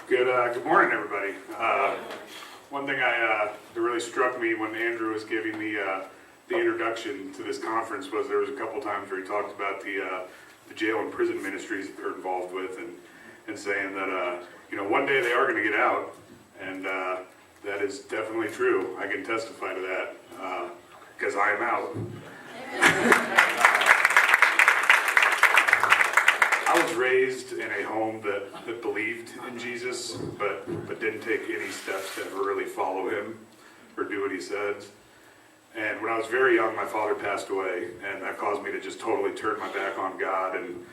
Good morning, everybody. One thing that really struck me when Andrew was giving the introduction to this conference was there was a couple times where he talked about the jail and prison ministries that they're involved with, and saying that one day they are going to get out, and that is definitely true. I can testify to that because I am out. I was raised in a home that believed in Jesus, but didn't take any steps to ever really follow him or do what he said. And when I was very young, my father passed away, and that caused me to just totally turn my back on God, and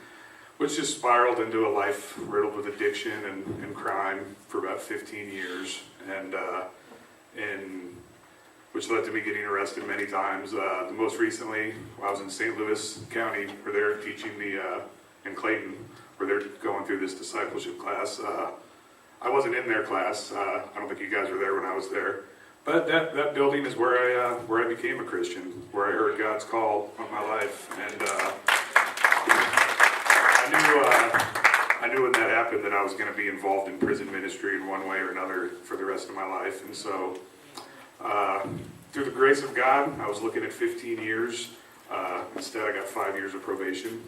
which just spiraled into a life riddled with addiction and crime for about 15 years, and which led to me getting arrested many times. The most recently, I was in St. Louis County, where they're teaching in Clayton, where they're going through this discipleship class. I wasn't in their class. I don't think you guys were there when I was there. But that building is where I became a Christian, where I heard God's call on my life, and I knew when that happened that I was going to be involved in prison ministry in one way or another for the rest of my life. And so, through the grace of God, I was looking at 15 years. Instead, I got 5 years of probation.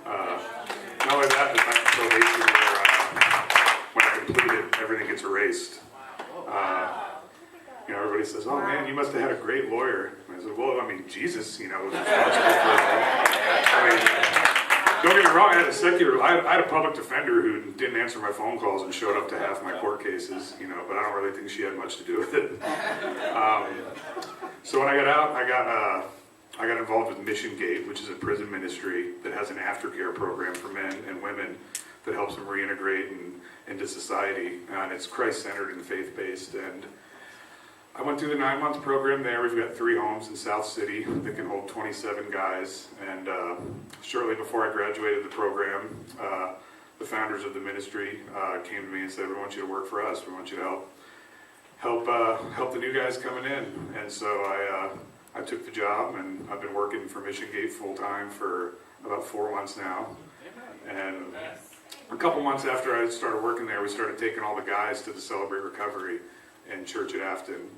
Not only that, but my probation, when I complete it, everything gets erased. Everybody says, "Oh man, you must have had a great lawyer." And I said, "Well, I mean, Jesus, was responsible for it. Don't get me wrong, I had a public defender who didn't answer my phone calls and showed up to half my court cases, but I don't really think she had much to do with it. So when I got out, I got involved with Mission Gate, which is a prison ministry that has an aftercare program for men and women that helps them reintegrate into society. And it's Christ-centered and faith-based. And I went through the 9-month program there. We've got 3 homes in South City that can hold 27 guys. And shortly before I graduated the program, the founders of the ministry came to me and said, "We want you to work for us. We want you to help the new guys coming in." And so I took the job, and I've been working for Mission Gate full-time for about 4 months now. And a couple months after I started working there, we started taking all the guys to the Celebrate Recovery in church at Afton.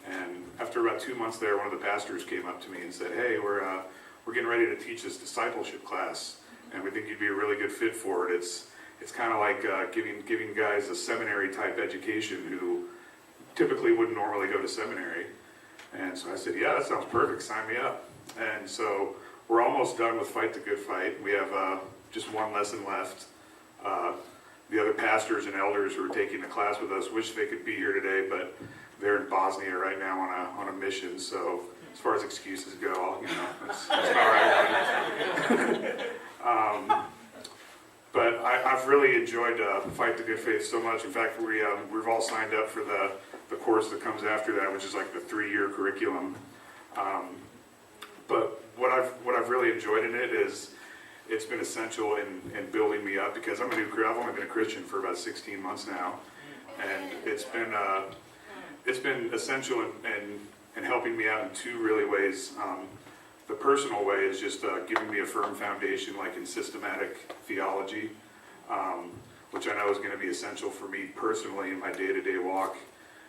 And after about 2 months there, one of the pastors came up to me and said, "Hey, we're getting ready to teach this discipleship class, and we think you'd be a really good fit for it. It's kind of like giving guys a seminary-type education who typically wouldn't normally go to seminary." And so I said, "Yeah, that sounds perfect. Sign me up." And so we're almost done with Fight the Good Fight. We have just one lesson left. The other pastors and elders who are taking the class with us wish they could be here today, but they're in Bosnia right now on a mission. So as far as excuses go, that's about right. But I've really enjoyed Fight the Good Faith so much. In fact, we've all signed up for the course that comes after that, which is like the 3-year curriculum. But what I've really enjoyed in it is it's been essential in building me up, because I've only been a Christian for about 16 months now, and it's been essential in helping me out in 2 really ways. The personal way is just giving me a firm foundation, like in systematic theology, which I know is going to be essential for me personally in my day-to-day walk.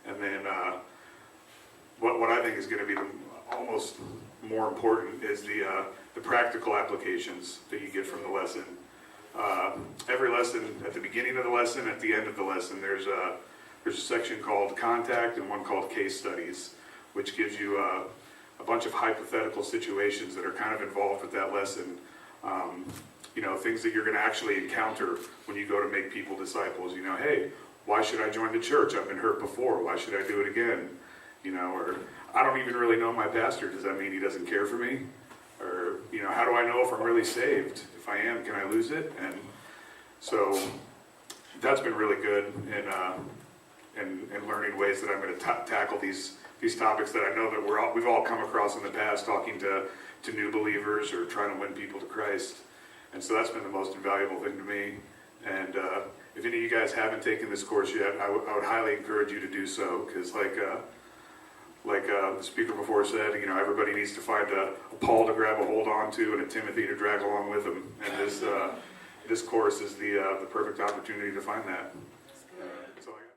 And then what I think is going to be almost more important is the practical applications that you get from the lesson. Every lesson, at the beginning of the lesson, at the end of the lesson, there's a section called Contact and one called Case Studies, which gives you a bunch of hypothetical situations that are kind of involved with that lesson. Things that you're going to actually encounter when you go to make people disciples. Hey, why should I join the church? I've been hurt before. Why should I do it again? Or I don't even really know my pastor. Does that mean he doesn't care for me? Or, how do I know if I'm really saved? If I am, can I lose it? And so that's been really good in learning ways that I'm going to tackle these topics that I know that we've all come across in the past, talking to new believers or trying to win people to Christ. And so that's been the most invaluable thing to me. And if any of you guys haven't taken this course yet, I would highly encourage you to do so, because like the speaker before said, everybody needs to find a Paul to grab a hold on to and a Timothy to drag along with them. And this course is the perfect opportunity to find that. That's all I got.